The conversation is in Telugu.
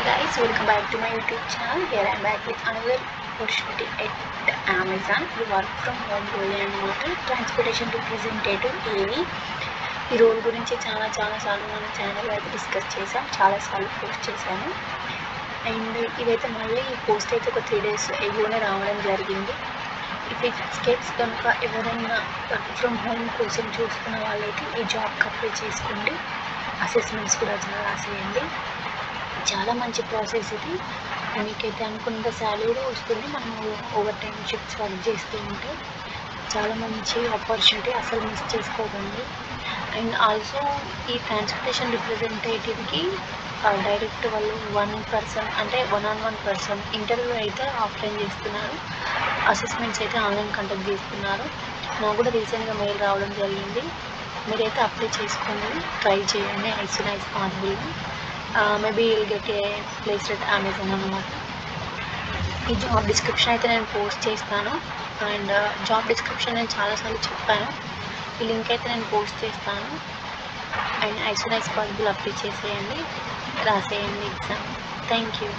guys, welcome back to my YouTube channel. Here I am back with another opportunity at Amazon. You work from home role అనమాట. ట్రాన్స్పోర్టేషన్ రిప్రజెంటేటివ్ ఏవి ఈ రోల్ గురించి చాలా సార్లు మన ఛానల్లో అయితే డిస్కస్ చేసాం, చాలాసార్లు పోస్ట్ చేశాను. అండ్ ఇదైతే మళ్ళీ ఈ పోస్ట్ అయితే ఒక 3 days ఎగోనే రావడం జరిగింది. ఇఫ్ ఈ స్టెప్స్ కనుక ఎవరైనా వర్క్ ఫ్రమ్ హోమ్ కోసం చూస్తున్న వాళ్ళైతే ఈ జాబ్కి అప్లై చేసుకోండి. అసెస్మెంట్స్ కూడా చాలా రాసేయండి. చాలా మంచి ప్రాసెస్ ఇది. మీకైతే అనుకున్న శాలరీ వస్తుంది. మనము ఓవర్ టైం షిఫ్ట్స్ వర్క్ చేస్తూ ఉంటే చాలా మంచి ఆపర్చునిటీ, అసలు మిస్ చేసుకోకండి. అండ్ ఆల్సో ఈ ట్రాన్స్పోర్టేషన్ రిప్రజెంటేటివ్కి డైరెక్ట్ వాళ్ళు 1 పర్సన్ అంటే 1-on-1 పర్సన్ ఇంటర్వ్యూ అయితే ఆఫ్లైన్ చేస్తున్నారు, అసెస్మెంట్స్ అయితే ఆన్లైన్ కండక్ట్ చేస్తున్నారు. నాకు కూడా రీసెంట్గా మెయిల్ రావడం జరిగింది. మీరైతే అప్లై చేసుకోండి, ట్రై చేయండి యాజ్ సూన్ యాజ్ పాసిబుల్గా. Maybe will get a place at Amazon అనమాట. ఈ జాబ్ డిస్క్రిప్షన్ అయితే నేను పోస్ట్ చేస్తాను. అండ్ జాబ్ డిస్క్రిప్షన్ నేను చాలాసార్లు చెప్పాను. ఈ లింక్ అయితే నేను పోస్ట్ చేస్తాను. And as soon as possible apply చేసేయండి, రాసేయండి ఎగ్జామ్. Thank you.